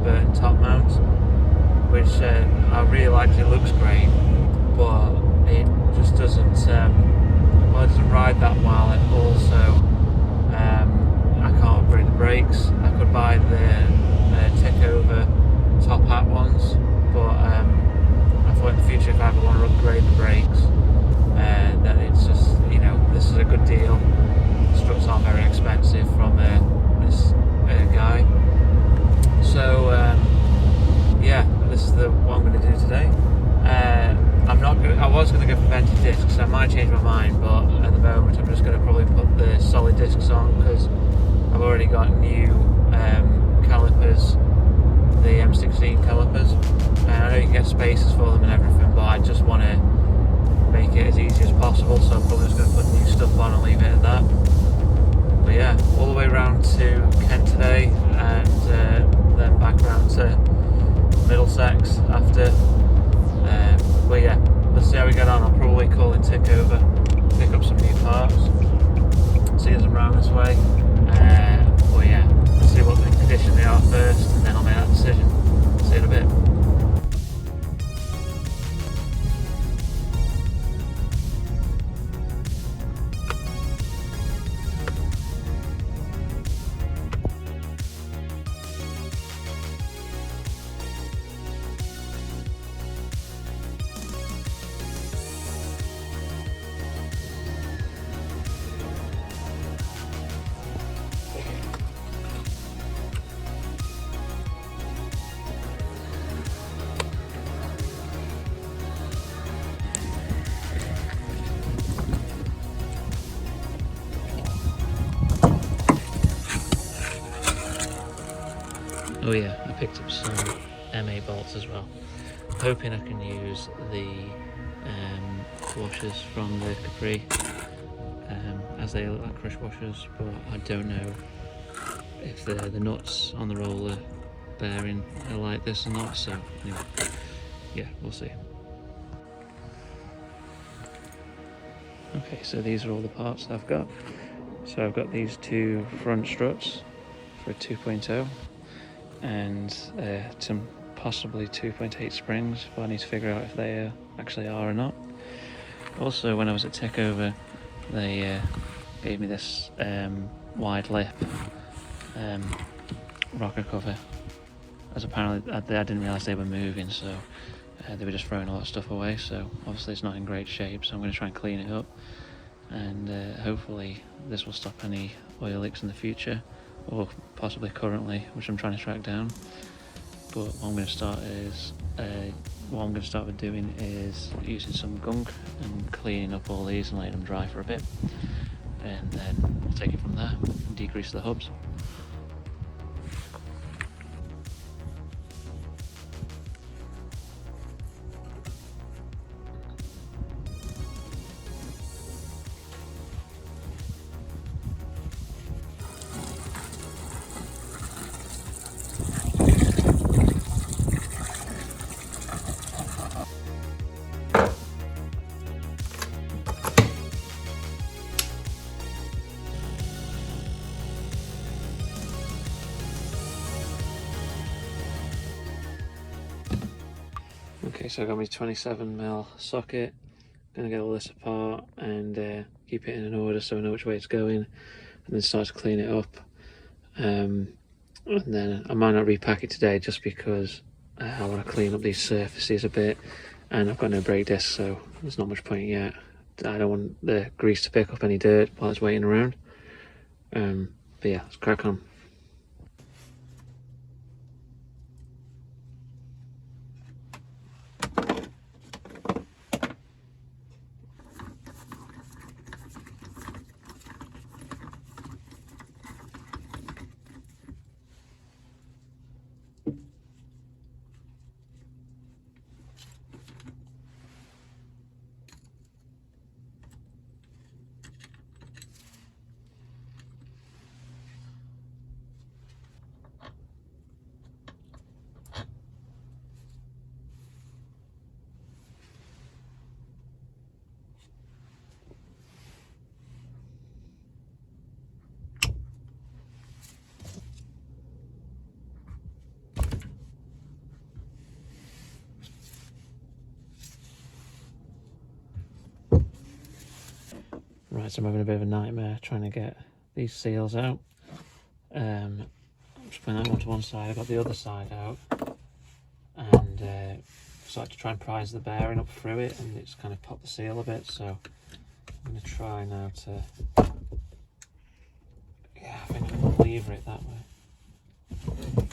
burnt top mount, which I really like because it looks great, but it just doesn't well, it doesn't ride that well, and also I can't upgrade the brakes. I could buy the tick over top hat ones, but I thought in the future if I ever want to upgrade the brakes, then it's just, you know, this is a good deal. Struts aren't very expensive from this guy. So yeah, this is what I'm going to do today. I was going to go for vented discs, so I might change my mind, but at the moment I'm just going to probably put the solid discs on because I've already got new calipers, the M16 calipers, and I know you can get spacers for them and everything, but I just want to make it as easy as possible, so I'm probably just going to put new stuff on and leave it at that. But yeah, all the way around to Kent today, and then back around to Middlesex after. But yeah, let's see how we get on. I'll probably call in tick over, pick up some new parts, see us around this way. But yeah, let's see what the condition they are first, and then I'll make that decision. See you in a bit. Oh yeah, I picked up some MA bolts as well. Hoping I can use the washers from the Capri, as they look like crush washers, but I don't know if the nuts on the roller bearing are like this or not, so anyway, yeah, we'll see. Okay, so these are all the parts that I've got. So I've got these two front struts for a 2.0 and some possibly 2.8 springs, but I need to figure out if they actually are or not. Also, when I was at Tickover, they gave me this wide lip rocker cover, as apparently I didn't realise they were moving, so they were just throwing a lot of stuff away, so obviously it's not in great shape, so I'm going to try and clean it up, and hopefully this will stop any oil leaks in the future, or possibly currently, which I'm trying to track down. But what I'm going to start with doing is using some gunk and cleaning up all these and letting them dry for a bit, and then we'll take it from there and degrease the hubs. Okay, so I got my 27mm socket. Gonna get all this apart and keep it in an order so I know which way it's going, and then start to clean it up. And then I might not repack it today just because I want to clean up these surfaces a bit, and I've got no brake disc, so there's not much point yet. I don't want the grease to pick up any dirt while it's waiting around. But yeah, let's crack on. Right, so I'm having a bit of a nightmare trying to get these seals out. I'm just putting that one to one side. I've got the other side out, and started to try and prise the bearing up through it, and it's kind of popped the seal a bit. So I'm going to try now to, yeah, I think I'm going to lever it that way.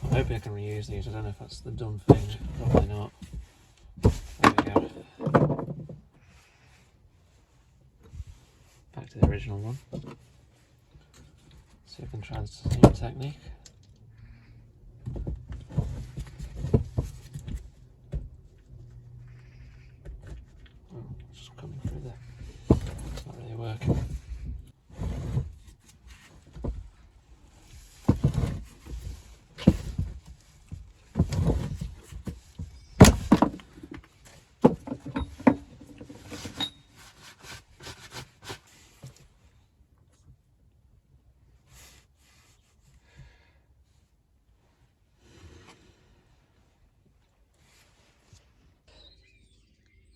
I'm hoping I can reuse these. I don't know if that's the done thing. Probably not. There we go. Back to the original one. See if I can try the same technique. Oh, it's just coming through there. It's not really working.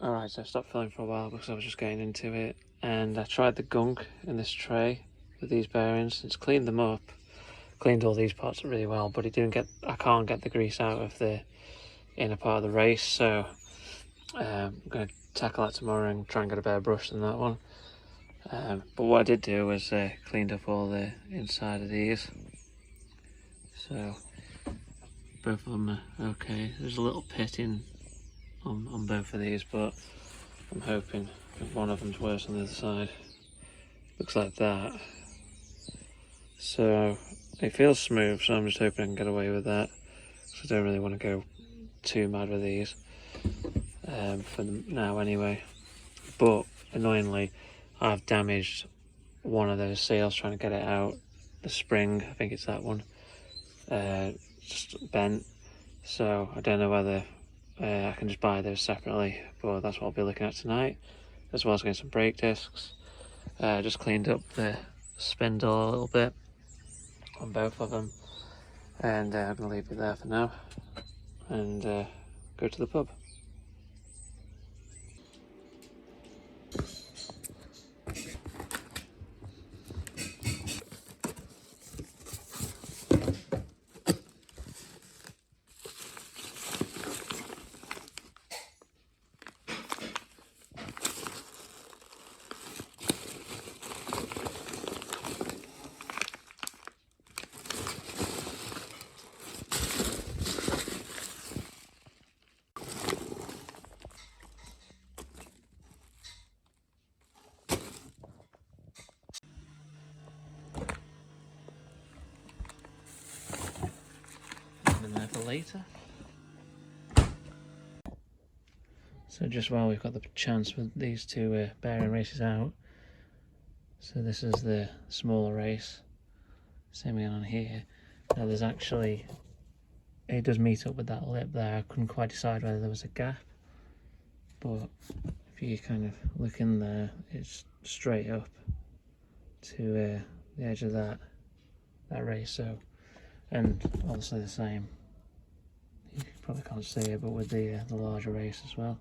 Alright, so I stopped filming for a while because I was just getting into it, and I tried the gunk in this tray with these bearings. It's cleaned them up, cleaned all these parts really well, but I can't get the grease out of the inner part of the race, so I'm going to tackle that tomorrow and try and get a better brush than that one. But what I did do was cleaned up all the inside of these, so both of them are okay. There's a little pit in on both of these, but I'm hoping one of them's worse on the other side. Looks like that. So it feels smooth, so I'm just hoping I can get away with that, because I don't really want to go too mad with these for now anyway. But annoyingly, I've damaged one of those seals trying to get it out. The spring, I think it's that one, just bent. So I don't know whether I can just buy those separately, but that's what I'll be looking at tonight, as well as getting some brake discs. Just cleaned up the spindle a little bit on both of them, and I'm going to leave it there for now and go to the pub. In there for later. So just while we've got the chance with these two bearing races out, so this is the smaller race, same again on here. Now there's actually, it does meet up with that lip there. I couldn't quite decide whether there was a gap, but if you kind of look in there, it's straight up to the edge of that race. So, and obviously the same, you probably can't see it, but with the larger race as well.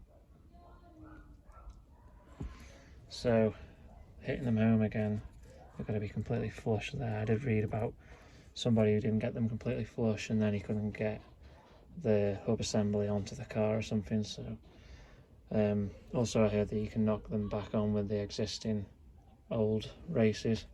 So hitting them home again, they're going to be completely flush there. I did read about somebody who didn't get them completely flush and then he couldn't get the hub assembly onto the car or something. So also I heard that you can knock them back on with the existing old races.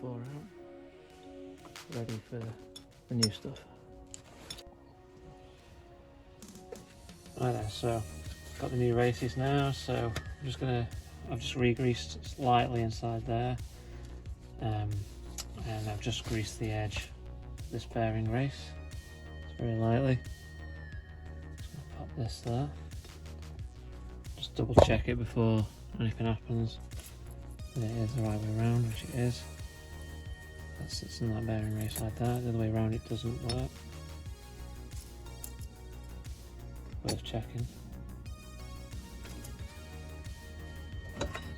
4 out, ready for the new stuff. Right there, so got the new races now, so I've just re-greased slightly inside there, and I've just greased the edge of this bearing race, just very lightly. Just gonna pop this there, just double check it before anything happens, and it is the right way around, which it is. That sits in that bearing race like that, the other way around it doesn't work. Worth checking.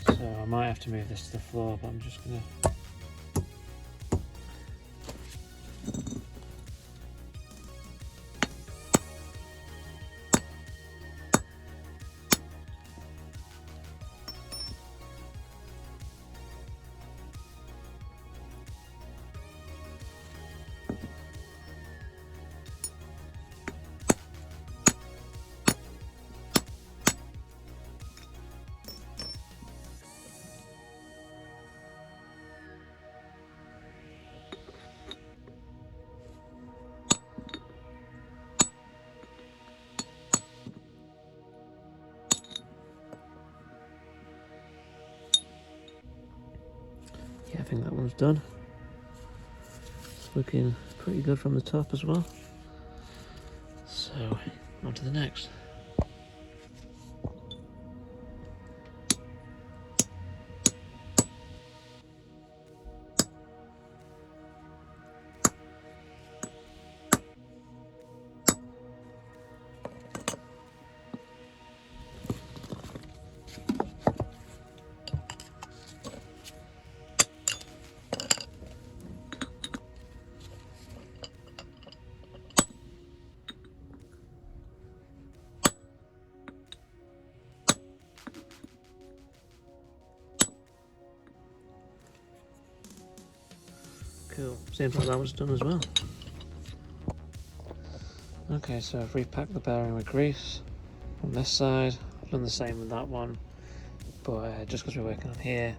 So I might have to move this to the floor, but I'm just gonna I think that one's done. It's looking pretty good from the top as well. So, on to the next. Cool, seems like that was done as well. Okay, so I've repacked the bearing with grease on this side. I've done the same with that one, but just because we're working on here,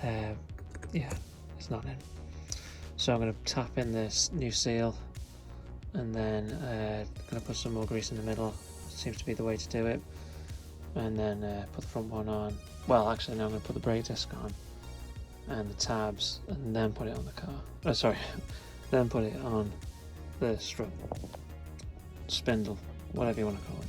yeah, it's not in. So I'm going to tap in this new seal, and then going to put some more grease in the middle. Seems to be the way to do it. And then put the front one on. Well, actually, now I'm going to put the brake disc on and the tabs, and then put it on the car. Oh, sorry, then put it on the strut, spindle, whatever you want to call it.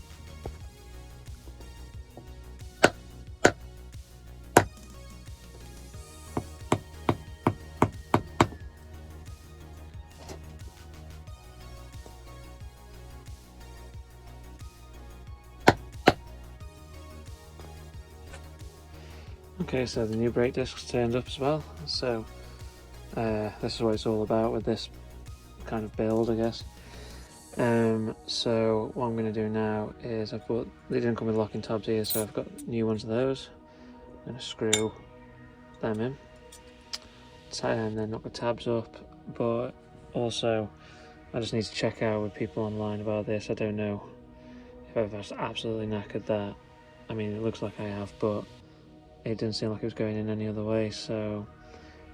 Okay, so the new brake disc's turned up as well, so this is what it's all about with this kind of build, I guess. So what I'm going to do now is they didn't come with locking tabs here, so I've got new ones of those. I'm going to screw them in, and then knock the tabs up, but also I just need to check out with people online about this. I don't know if I've absolutely knackered that. I mean, it looks like I have, but it didn't seem like it was going in any other way, so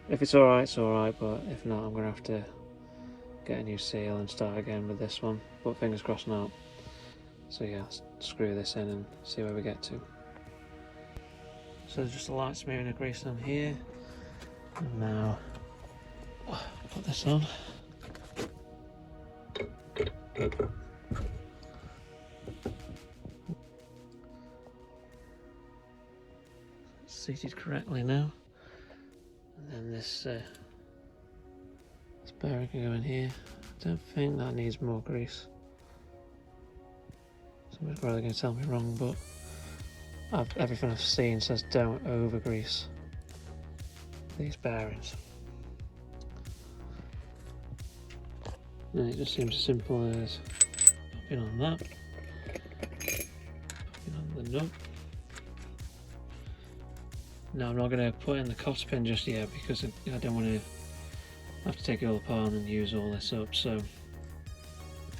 if it's alright, it's alright, but if not, I'm going to have to get a new seal and start again with this one, but fingers crossed not. So yeah, let's screw this in and see where we get to. So there's just a light smearing of grease on here, and now put this on. Seated correctly now, and then this bearing can go in here. I don't think that needs more grease. Somebody's probably going to tell me wrong, but everything I've seen says don't over grease these bearings. And it just seems as simple as popping on that, popping on the nut. Now I'm not going to put in the cotter pin just yet because I don't want to have to take it all apart and use all this up, so I'm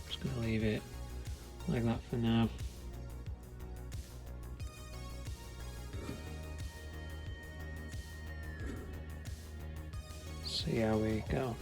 just going to leave it like that for now. see how we go.